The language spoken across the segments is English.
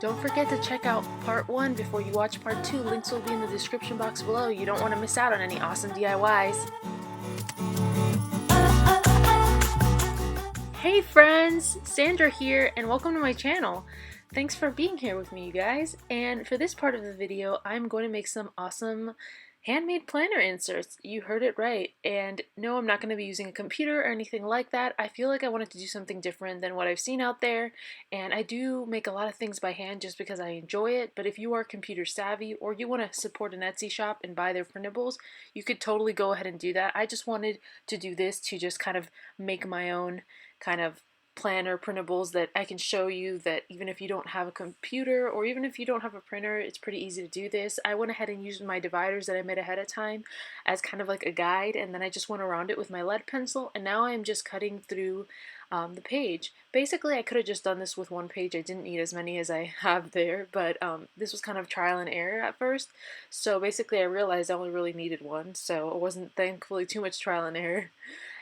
Don't forget to check out part 1 before you watch part 2. Links will be in the description box below. You don't want to miss out on any awesome DIYs. Hey friends, Sandra here and welcome to my channel. Thanks for being here with me, you guys. And for this part of the video, I'm going to make some awesome handmade planner inserts. You heard it right. And no, I'm not going to be using a computer or anything like that. I feel like I wanted to do something different than what I've seen out there. And I do make a lot of things by hand just because I enjoy it. But if you are computer savvy or you want to support an Etsy shop and buy their printables, you could totally go ahead and do that. I just wanted to do this to just kind of make my own kind of planner printables that I can show you that even if you don't have a computer or even if you don't have a printer, it's pretty easy to do this. I went ahead and used my dividers that I made ahead of time as kind of like a guide, and then I just went around it with my lead pencil, and now I'm just cutting through the page. Basically, I could have just done this with one page. I didn't need as many as I have there, but this was kind of trial and error at first. So basically I realized I only really needed one, so it wasn't thankfully too much trial and error.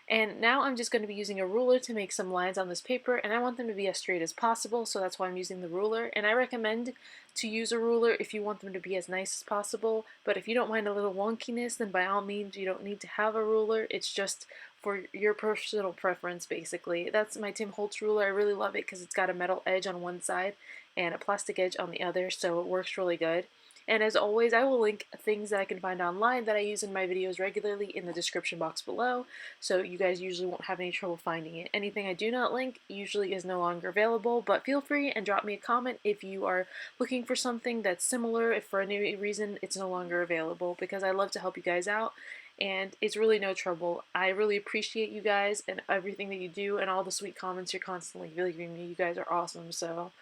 And now I'm just going to be using a ruler to make some lines on this paper, and I want them to be as straight as possible, so that's why I'm using the ruler. And I recommend to use a ruler if you want them to be as nice as possible, but if you don't mind a little wonkiness, then by all means you don't need to have a ruler. It's just for your personal preference, basically. That's my Tim Holtz ruler. I really love it because it's got a metal edge on one side and a plastic edge on the other, so it works really good. And as always, I will link things that I can find online that I use in my videos regularly in the description box below, so you guys usually won't have any trouble finding it. Anything I do not link usually is no longer available, but feel free and drop me a comment if you are looking for something that's similar, if for any reason it's no longer available, because I love to help you guys out. And it's really no trouble. I really appreciate you guys and everything that you do and all the sweet comments you're constantly giving me. You guys are awesome. So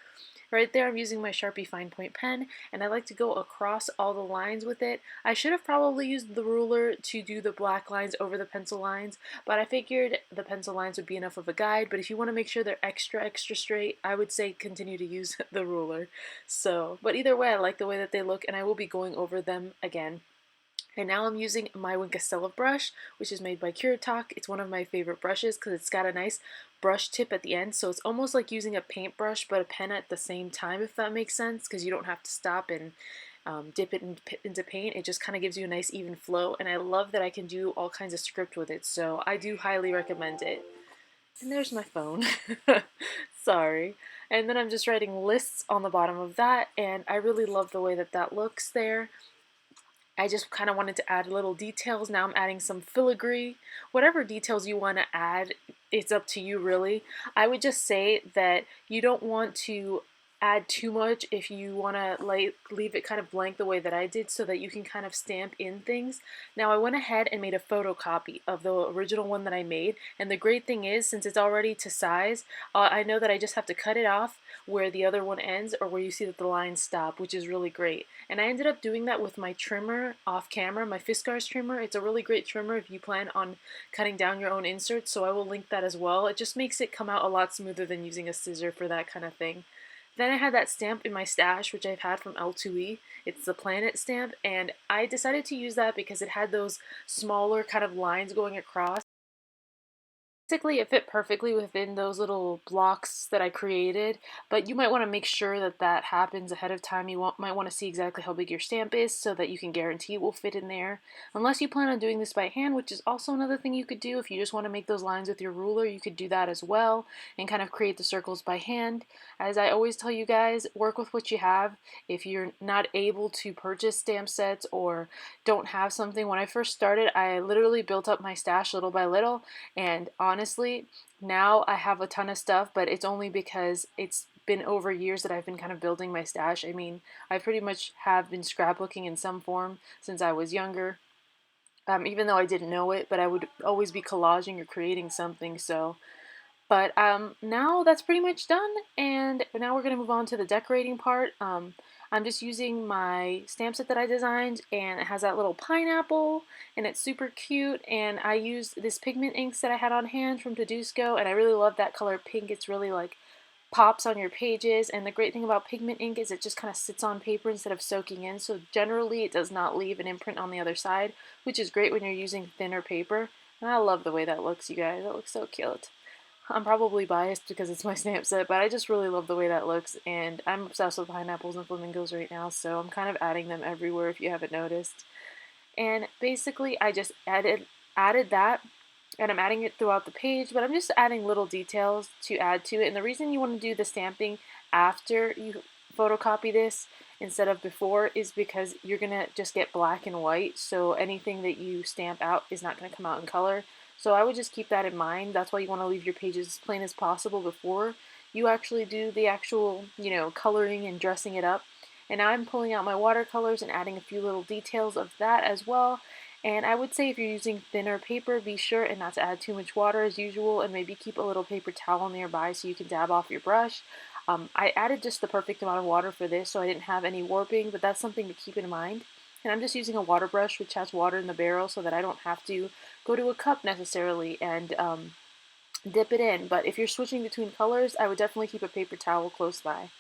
right there I'm using my Sharpie fine point pen, and I like to go across all the lines with it. I should have probably used the ruler to do the black lines over the pencil lines, but I figured the pencil lines would be enough of a guide. But if you want to make sure they're extra straight, I would say continue to use the ruler. So, but either way, I like the way that they look, and I will be going over them again. And now I'm using my Wink Stella brush, which is made by Talk. It's one of my favorite brushes because it's got a nice brush tip at the end, so it's almost like using a paintbrush but a pen at the same time, if that makes sense, because you don't have to stop and dip it into paint. It just kind of gives you a nice even flow, and I love that I can do all kinds of script with it, so I do highly recommend it. And there's my phone. Sorry. And then I'm just writing lists on the bottom of that, and I really love the way that that looks there. I just kind of wanted to add little details. Now I'm adding some filigree. Whatever details you want to add, it's up to you really. I would just say that you don't want to add too much if you want to leave it kind of blank the way that I did, so that you can kind of stamp in things. Now I went ahead and made a photocopy of the original one that I made, and the great thing is, since it's already to size, I know that I just have to cut it off where the other one ends, or where you see that the lines stop, which is really great. And I ended up doing that with my trimmer off camera, my Fiskars trimmer. It's a really great trimmer if you plan on cutting down your own inserts, so I will link that as well. It just makes it come out a lot smoother than using a scissor for that kind of thing. Then I had that stamp in my stash, which I've had from L2E. It's the planet stamp, and I decided to use that because it had those smaller kind of lines going across. Basically, it fit perfectly within those little blocks that I created, but you might want to make sure that that happens ahead of time. You might want to see exactly how big your stamp is so that you can guarantee it will fit in there. Unless you plan on doing this by hand, which is also another thing you could do. If you just want to make those lines with your ruler, you could do that as well and kind of create the circles by hand. As I always tell you guys, work with what you have. If you're not able to purchase stamp sets or don't have something, when I first started, I literally built up my stash little by little, and honestly, now I have a ton of stuff, but it's only because it's been over years that I've been kind of building my stash. I mean, I pretty much have been scrapbooking in some form since I was younger, even though I didn't know it, but I would always be collaging or creating something, so. But now that's pretty much done, and now we're going to move on to the decorating part. I'm just using my stamp set that I designed, and it has that little pineapple, and it's super cute, and I used this pigment inks that I had on hand from Tedusco, and I really love that color pink. It's really like pops on your pages, and the great thing about pigment ink is it just kind of sits on paper instead of soaking in, so generally it does not leave an imprint on the other side, which is great when you're using thinner paper, and I love the way that looks, you guys. That looks so cute. I'm probably biased because it's my stamp set, but I just really love the way that looks, and I'm obsessed with pineapples and flamingos right now, so I'm kind of adding them everywhere if you haven't noticed. And basically I just added that, and I'm adding it throughout the page, but I'm just adding little details to add to it. And the reason you want to do the stamping after you photocopy this instead of before is because you're gonna just get black and white, so anything that you stamp out is not going to come out in color. So I would just keep that in mind. That's why you want to leave your pages as plain as possible before you actually do the actual, coloring and dressing it up. And now I'm pulling out my watercolors and adding a few little details of that as well. And I would say if you're using thinner paper, be sure and not to add too much water as usual, and maybe keep a little paper towel nearby so you can dab off your brush. I added just the perfect amount of water for this, so I didn't have any warping, but that's something to keep in mind. And I'm just using a water brush which has water in the barrel so that I don't have to go to a cup necessarily and dip it in. But if you're switching between colors, I would definitely keep a paper towel close by.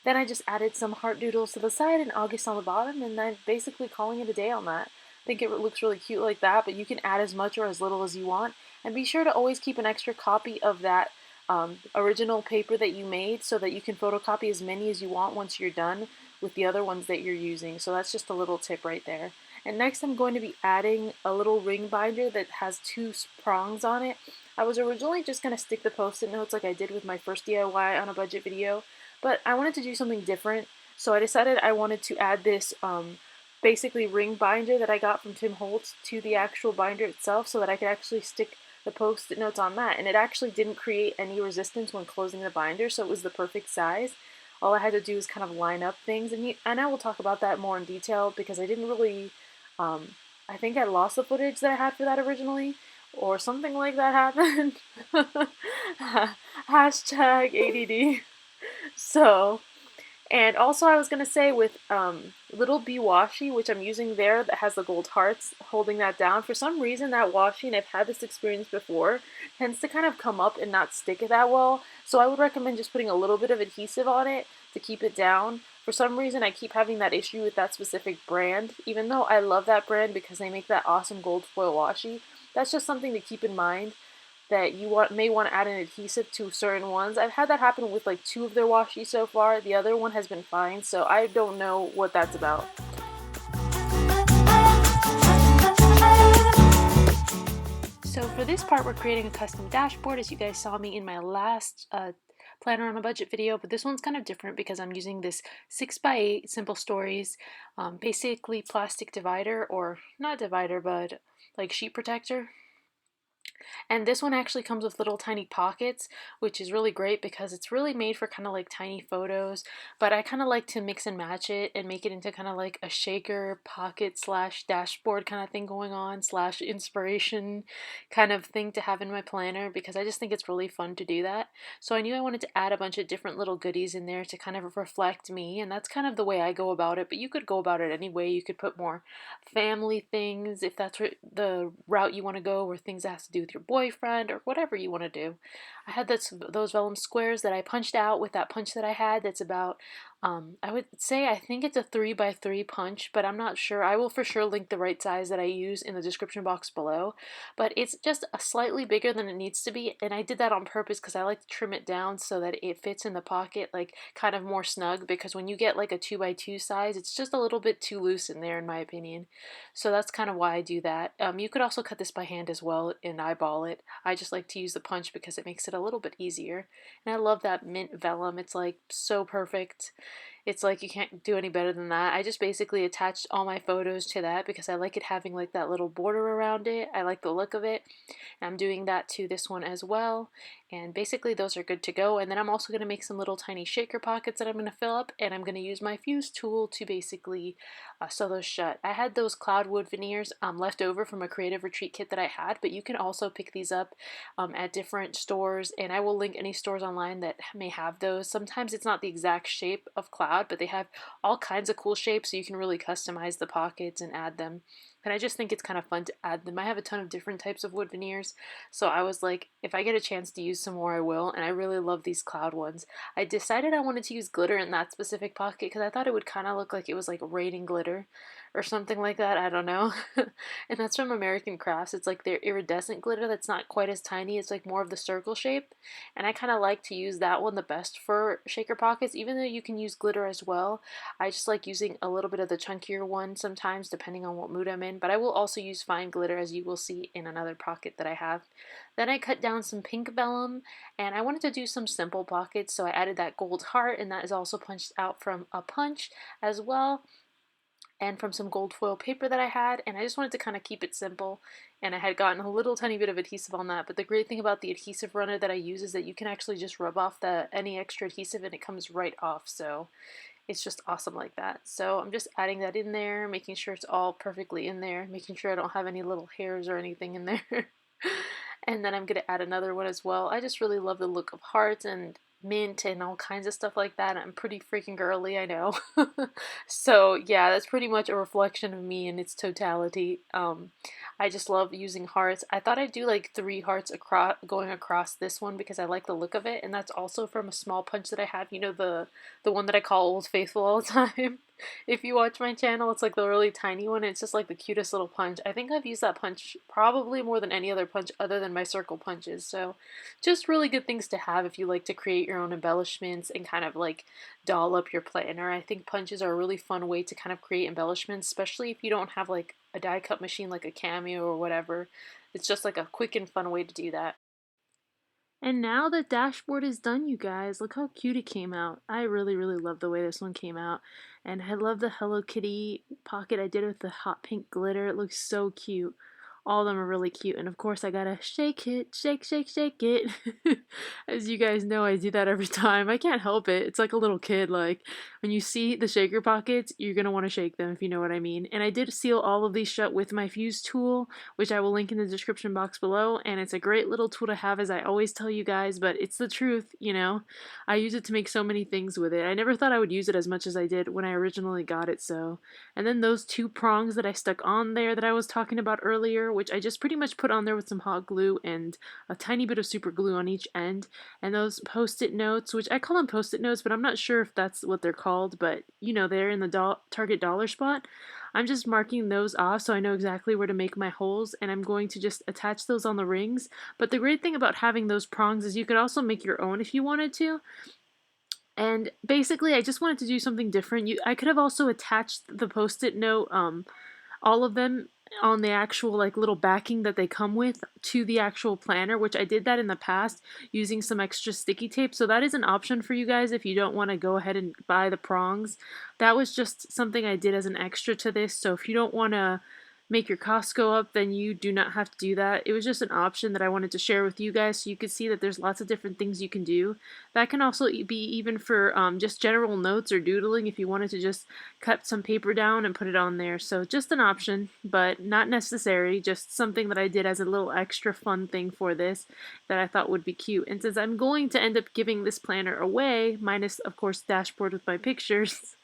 Then I just added some heart doodles to the side and August on the bottom, and then basically calling it a day on that. I think it looks really cute like that, but you can add as much or as little as you want. And be sure to always keep an extra copy of that original paper that you made so that you can photocopy as many as you want once you're done with the other ones that you're using. So that's just a little tip right there. And next I'm going to be adding a little ring binder that has two prongs on it. I was originally just going to stick the post-it notes like I did with my first DIY on a budget video, but I wanted to do something different, so I decided I wanted to add this basically ring binder that I got from Tim Holtz to the actual binder itself so that I could actually stick the post-it notes on that. And it actually didn't create any resistance when closing the binder, so it was the perfect size. All I had to do was kind of line up things, and I will talk about that more in detail because I didn't really, I think I lost the footage that I had for that originally, or something like that happened. Hashtag ADD. So, and also I was going to say with Little B Washi, which I'm using there, that has the gold hearts holding that down, for some reason that washi, and I've had this experience before, tends to kind of come up and not stick it that well. So I would recommend just putting a little bit of adhesive on it to keep it down. For some reason I keep having that issue with that specific brand, even though I love that brand because they make that awesome gold foil washi. That's just something to keep in mind, that you may want to add an adhesive to certain ones. I've had that happen with like 2 of their washi so far. The other one has been fine, so I don't know what that's about. So for this part, we're creating a custom dashboard, as you guys saw me in my last planner on a budget video, but this one's kind of different because I'm using this 6x8 Simple Stories, basically plastic divider, or not divider, but like sheet protector. And this one actually comes with little tiny pockets, which is really great because it's really made for kind of like tiny photos, but I kind of like to mix and match it and make it into kind of like a shaker pocket slash dashboard kind of thing going on, slash inspiration kind of thing to have in my planner, because I just think it's really fun to do that. So I knew I wanted to add a bunch of different little goodies in there to kind of reflect me, and that's kind of the way I go about it, but you could go about it any way. You could put more family things if that's the route you want to go, or things that has to do with your boyfriend or whatever you want to do. I had those vellum squares that I punched out with that punch that I had that's about, I would say, I think it's a 3x3 punch, but I'm not sure. I will for sure link the right size that I use in the description box below, but it's just a slightly bigger than it needs to be, and I did that on purpose because I like to trim it down so that it fits in the pocket like kind of more snug, because when you get like a 2x2 size, it's just a little bit too loose in there in my opinion. So that's kind of why I do that. You could also cut this by hand as well and eyeball it. I just like to use the punch because it makes it a little bit easier. And I love that mint vellum. It's like so perfect. It's like you can't do any better than that. I just basically attached all my photos to that because I like it having like that little border around it. I like the look of it. And I'm doing that to this one as well. And basically those are good to go. And then I'm also going to make some little tiny shaker pockets that I'm going to fill up, and I'm going to use my fuse tool to basically sew those shut. I had those cloud wood veneers left over from a creative retreat kit that I had, but you can also pick these up at different stores, and I will link any stores online that may have those. Sometimes it's not the exact shape of cloud, but they have all kinds of cool shapes, so you can really customize the pockets and add them. And I just think it's kind of fun to add them. I have a ton of different types of wood veneers, so I was like, if I get a chance to use some more, I will, and I really love these cloud ones. I decided I wanted to use glitter in that specific pocket because I thought it would kind of look like it was like raining glitter or something like that, I don't know. And that's from American Crafts. It's like their iridescent glitter that's not quite as tiny, it's like more of the circle shape, and I kind of like to use that one the best for shaker pockets, even though you can use glitter as well. I just like using a little bit of the chunkier one sometimes depending on what mood I'm in, but I will also use fine glitter as you will see in another pocket that I have. Then I cut down some pink vellum and I wanted to do some simple pockets, so I added that gold heart, and that is also punched out from a punch as well and from some gold foil paper that I had, and I just wanted to kind of keep it simple, and I had gotten a little tiny bit of adhesive on that. But the great thing about the adhesive runner that I use is that you can actually just rub off any extra adhesive and it comes right off, so it's just awesome like that. So I'm just adding that in there, making sure it's all perfectly in there, making sure I don't have any little hairs or anything in there. And then I'm going to add another one as well. I just really love the look of hearts and mint and all kinds of stuff like that. I'm pretty freaking girly, I know. So yeah, that's pretty much a reflection of me in its totality. I just love using hearts. I thought I'd do like 3 hearts going across this one because I like the look of it, and that's also from a small punch that I have. You know, the one that I call Old Faithful all the time. If you watch my channel, it's like the really tiny one. It's just like the cutest little punch. I think I've used that punch probably more than any other punch other than my circle punches. So just really good things to have if you like to create your own embellishments and kind of like doll up your planner. I think punches are a really fun way to kind of create embellishments, especially if you don't have like a die cut machine like a Cameo or whatever. It's just like a quick and fun way to do that. And now the dashboard is done, you guys. Look how cute it came out. I really, really love the way this one came out. And I love the Hello Kitty pocket I did with the hot pink glitter. It looks so cute. All of them are really cute. And of course I gotta shake it, shake, shake, shake it. As you guys know, I do that every time. I can't help it. It's like a little kid. Like, when you see the shaker pockets, you're gonna want to shake them if you know what I mean. And I did seal all of these shut with my fuse tool, which I will link in the description box below, and it's a great little tool to have, as I always tell you guys, but it's the truth, you know. I use it to make so many things with it. I never thought I would use it as much as I did when I originally got it, so. And then those 2 prongs that I stuck on there that I was talking about earlier, which I just pretty much put on there with some hot glue and a tiny bit of super glue on each end. And those post-it notes, which I call them post-it notes, but I'm not sure if that's what they're called, but you know, they're in the Target dollar spot. I'm just marking those off so I know exactly where to make my holes, and I'm going to just attach those on the rings. But the great thing about having those prongs is you could also make your own if you wanted to. And basically, I just wanted to do something different. I could have also attached the post-it note, all of them on the actual like little backing that they come with to the actual planner, which I did that in the past using some extra sticky tape. So that is an option for you guys if you don't want to go ahead and buy the prongs. That was just something I did as an extra to this. So if you don't want to make your costs go up, then you do not have to do that. It was just an option that I wanted to share with you guys so you could see that there's lots of different things you can do. That can also be even for just general notes or doodling if you wanted to just cut some paper down and put it on there. So just an option, but not necessary, just something that I did as a little extra fun thing for this that I thought would be cute. And since I'm going to end up giving this planner away, minus of course dashboard with my pictures,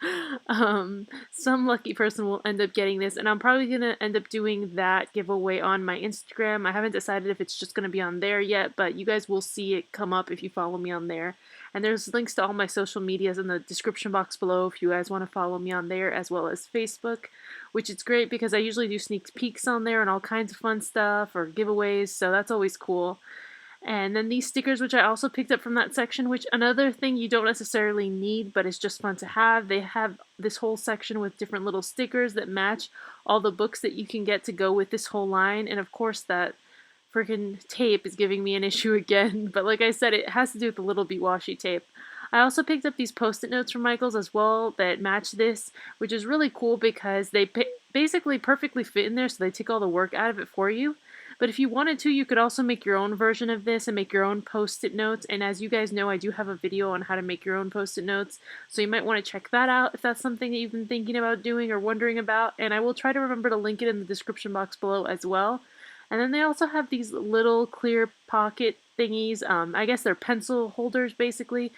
some lucky person will end up getting this, and I'm probably going to end up doing that giveaway on my Instagram. I haven't decided if it's just going to be on there yet, but you guys will see it come up if you follow me on there. And there's links to all my social medias in the description box below if you guys want to follow me on there, as well as Facebook, which is great because I usually do sneak peeks on there and all kinds of fun stuff or giveaways, so that's always cool. And then these stickers, which I also picked up from that section, which another thing you don't necessarily need, but it's just fun to have. They have this whole section with different little stickers that match all the books that you can get to go with this whole line. And of course that freaking tape is giving me an issue again. But like I said, it has to do with the little bit washi tape. I also picked up these post-it notes from Michaels as well that match this, which is really cool because they basically perfectly fit in there, so they take all the work out of it for you. But if you wanted to, you could also make your own version of this and make your own post-it notes. And as you guys know, I do have a video on how to make your own post-it notes. So you might want to check that out if that's something that you've been thinking about doing or wondering about. And I will try to remember to link it in the description box below as well. And then they also have these little clear pocket thingies. I guess they're pencil holders basically.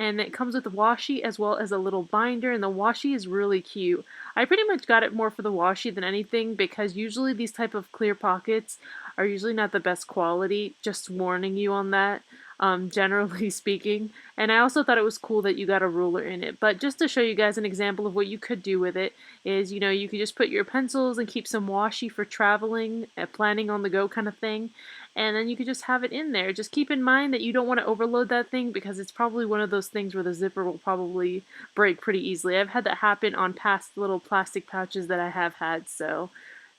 and it comes with washi as well as a little binder, and the washi is really cute. I pretty much got it more for the washi than anything because usually these type of clear pockets are usually not the best quality, just warning you on that, generally speaking. And I also thought it was cool that you got a ruler in it. But just to show you guys an example of what you could do with it is, you could just put your pencils and keep some washi for traveling, planning on the go kind of thing. And then you could just have it in there. Just keep in mind that you don't want to overload that thing because it's probably one of those things where the zipper will probably break pretty easily. I've had that happen on past little plastic pouches that I have had, so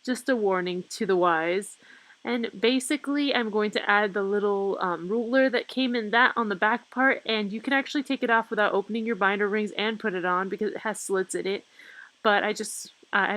just a warning to the wise. And basically, I'm going to add the little ruler that came in that on the back part, and you can actually take it off without opening your binder rings and put it on because it has slits in it. But I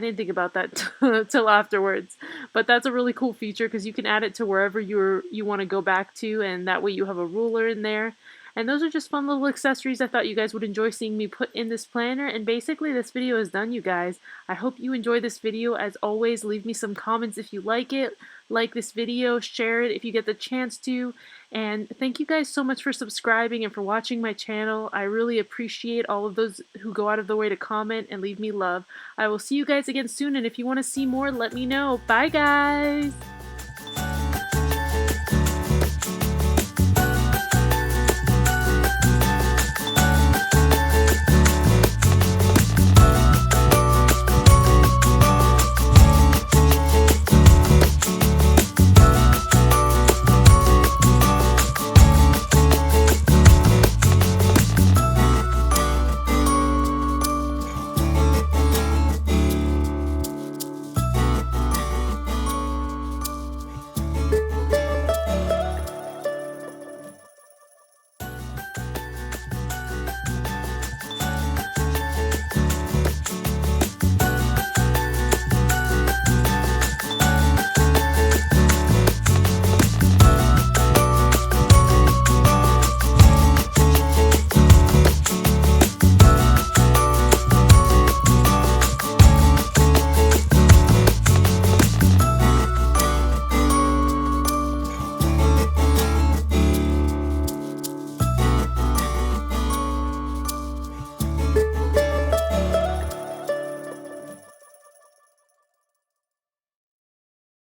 didn't think about that till afterwards. But that's a really cool feature because you can add it to wherever you want to go back to, and that way you have a ruler in there. And those are just fun little accessories I thought you guys would enjoy seeing me put in this planner. And basically this video is done, you guys. I hope you enjoyed this video. As always, leave me some comments if you like it. Like this video, share it if you get the chance to. And thank you guys so much for subscribing and for watching my channel. I really appreciate all of those who go out of their way to comment and leave me love. I will see you guys again soon, and if you want to see more, let me know. Bye, guys!